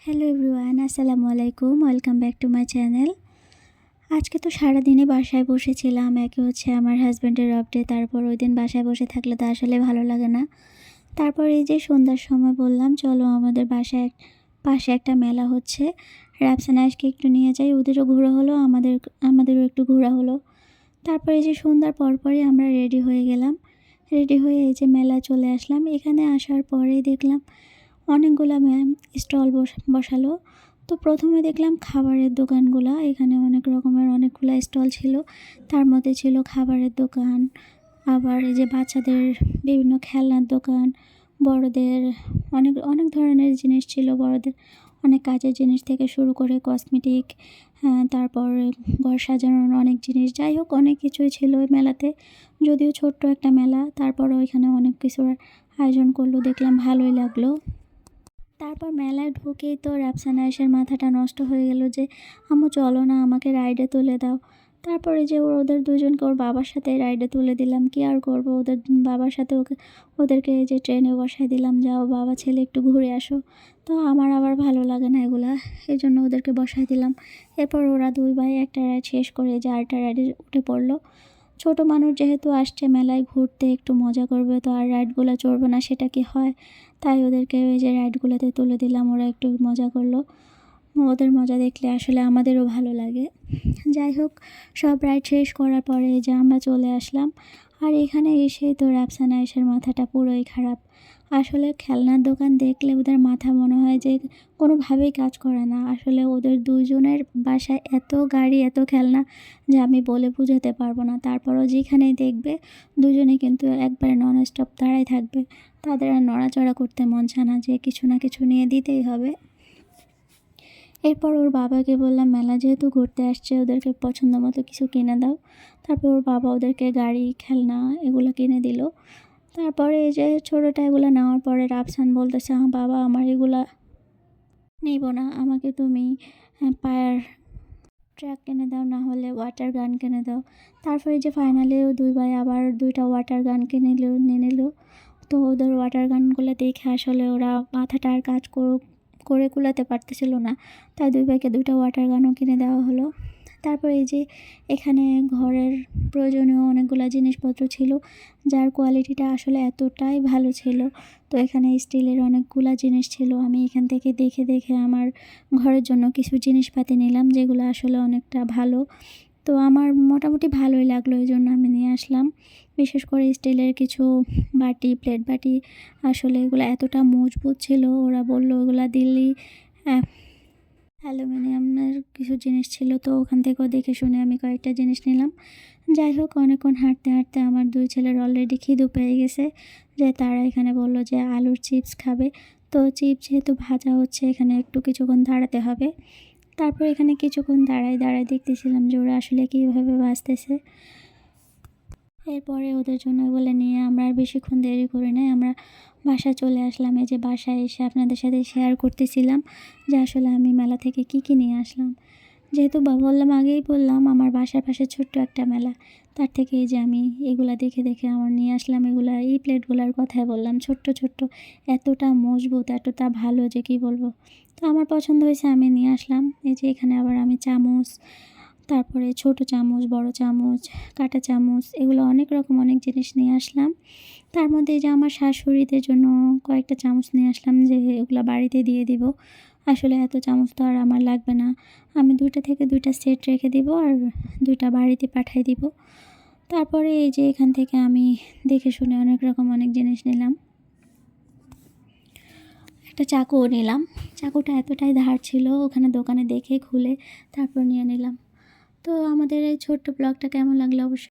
Hello everyone, আসসালামু আলাইকুম। Welcome back to my channel. আজকে তো সারাদিনই বাসায় বসেছিলাম। একে হচ্ছে আমার হাজব্যান্ডের আপডেট, তারপর ওই দিন বাসায় বসে থাকলে তো আসলে ভালো লাগে না। তারপর এই যে সন্ধ্যার সময় বললাম চলো আমাদের বাসায় পাশে একটা মেলা হচ্ছে, রাফসানা আজকে একটু নিয়ে যাই। ওদেরও ঘোরা হলো, আমাদেরও একটু ঘোরা হলো। তারপর এই যে সন্ধ্যার পরপরই আমরা রেডি হয়ে গেলাম। রেডি হয়ে এই যে মেলায় চলে আসলাম। এখানে আসার পরেই দেখলাম অনেকগুলা স্টল বসালো। তো প্রথমে দেখলাম খাবারের দোকানগুলা, এখানে অনেক রকমের অনেকগুলা স্টল ছিল। তার মধ্যে ছিল খাবারের দোকান, আবার এই যে বাচ্চাদের বিভিন্ন খেলনার দোকান, বড়দের অনেক অনেক ধরনের জিনিস ছিল। বড়দের অনেক কাজের জিনিস থেকে শুরু করে কসমেটিক, তারপর ঘর সাজানোর অনেক জিনিস, যাই হোক অনেক কিছুই ছিল ওই মেলাতে। যদিও ছোট্ট একটা মেলা, তারপরও ওইখানে অনেক কিছুর আয়োজন করলো, দেখলাম ভালোই লাগলো। তারপর মেলায় ঢুকেই তো রাফসানা এসের মাথাটা নষ্ট হয়ে গেল যে আম্মু চলো না, আমাকে রাইডে তুলে দাও। তারপরে যে ওদের দুজনকে ওর বাবার সাথে রাইডে তুলে দিলাম। কি আর করবো, ওদের বাবার সাথে ওদেরকে যে ট্রেনে বসাই দিলাম, যাও বাবা ছেলে একটু ঘুরে আসো। তো আমার আবার ভালো লাগে না এগুলা, এই জন্য ওদেরকে বসাই দিলাম। এরপর ওরা দুই ভাই একটা রাইড শেষ করে যে আরেকটা রাইডে উঠে পড়লো। ছোট মানুষ যেহেতু আসছে মেলায় ঘুরতে, একটু মজা করবে, তো আর রাইডগুলো চড়বে না সেটা কি হয়? তাই ওদেরকে ওই যে রাইডগুলোতে তুলে দিলাম, ওরা একটু মজা করলো। ওদের মজা দেখলে আসলে আমাদেরও ভালো লাগে। যাই হোক, সব রাইড শেষ করার পরে যে আমরা চলে আসলাম। আর এখানে এসেই তো রাফসানা এসের মাথাটা পুরোই খারাপ। আসলে খেলনার দোকান দেখলে ওদের মাথা মনে হয় যে কোনোভাবেই কাজ করে না। আসলে ওদের দুজনের বাসায় এত গাড়ি, এত খেলনা যে আমি বলে বোঝাতে পারবো না। তারপরও যেখানেই দেখবে দুজনে কিন্তু একবারে নন স্টপ দাঁড়াই থাকবে। তাদের আর নড়াচড়া করতে মন চায় না, যে কিছু না কিছু নিয়ে দিতেই হবে। এরপর ওর বাবাকে বললাম মেলা যেহেতু ঘুরতে আসছে, ওদেরকে পছন্দ মতো কিছু কিনে দাও। তারপর ওর বাবা ওদেরকে গাড়ি, খেলনা এগুলো কিনে দিল। তারপরে এই যে ছোটোটা এগুলো নেওয়ার পরে রাফসান বলতেছে বাবা আমার এগুলা নিব না, আমাকে তুমি পায়ার ট্র্যাক কিনে দাও, না হলে ওয়াটার গান কিনে দাও। তারপরে যে ফাইনালি দুই ভাই আবার দুইটা ওয়াটার গান কিনে নিয়ে নিল। তো ওদের ওয়াটার গানগুলো দেখে আসলে ওরা মাথাটা আর কাজ করে কুলাতে পারতেছিল না। তাই দুই ভাইকে দুইটা ওয়াটার গানও কিনে দেওয়া হলো। তারপর এই যে এখানে ঘরের প্রয়োজনীয় অনেকগুলো জিনিসপত্র ছিল, যার কোয়ালিটিটা আসলে এতটাই ভালো ছিল। তো এখানে স্টিলের অনেকগুলা জিনিস ছিল। আমি এখান থেকে দেখে দেখে আমার ঘরের জন্য কিছু জিনিসপাতি নিলাম, যেগুলো আসলে অনেকটা ভালো। তো আমার মোটামুটি ভালোই লাগলো, এই জন্য আমি নিয়ে আসলাম। বিশেষ করে স্টিলের কিছু বাটি, প্লেট বাটি, আসলে এগুলো এতটা মজবুত ছিল। ওরা বললো ওগুলা দিল্লি অ্যালুমিনিয়ামের কিছু জিনিস ছিল। তো ওখান থেকেও দেখে শুনে আমি কয়েকটা জিনিস নিলাম। যাই হোক, অনেকক্ষণ হাঁটতে হাঁটতে আমার দুই ছেলের অলরেডি খিদে পেয়ে গেছে, যে তারা এখানে বললো যে আলুর চিপস খাবে। তো চিপস যেহেতু ভাজা হচ্ছে, এখানে একটু কিছুক্ষণ দাঁড়াতে হবে। তারপর এখানে কিছুক্ষণ দাঁড়ায় দাঁড়ায় দেখতেছিলাম যে ওরা আসলে কীভাবে ভাজতেছে। এরপরে ওদের জন্য এগুলো নিয়ে আমরা আর বেশিক্ষণ দেরি করি নাই, আমরা বাসায় চলে আসলাম। এই যে বাসায় এসে আপনাদের সাথে শেয়ার করতেছিলাম যে আসলে আমি মেলা থেকে কী নিয়ে আসলাম। যেহেতু আগেই বললাম আমার বাসার পাশে ছোট্ট একটা মেলা, তার থেকে এই যে আমি এগুলা দেখে দেখে আমার নিয়ে আসলাম। এগুলা এই প্লেটগুলার কথাই বললাম, ছোট্ট ছোট্ট, এতটা মজবুত, এতটা ভালো যে কি বলবো। তো আমার পছন্দ হয়েছে, আমি নিয়ে আসলাম। এই যে এখানে আবার আমি চামচ, তারপরে ছোট চামচ, বড় চামচ, কাঁটা চামচ, এগুলো অনেক রকম অনেক জিনিস নিয়ে আসলাম। তার মধ্যে এই যে আমার শাশুড়িদের জন্য কয়েকটা চামচ নিয়ে আসলাম, যে এগুলো বাড়িতে দিয়ে দিব। আসলে এত চামচ তো আর আমার লাগবে না, আমি 2টা থেকে 2টা সেট রেখে দিব আর 2টা বাড়িতে পাঠিয়ে দিব। তারপরে এই যে এখান থেকে আমি দেখে শুনে অনেক রকম অনেক জিনিস নিলাম। একটা চাকুও নিলাম। চাকুটা এতটাই ধার ছিল, ওখানে দোকানে দেখে খুলে তারপর নিয়ে নিলাম। তো আমাদের এই ছোট্ট ব্লগটা কেমন লাগলো অবশ্যই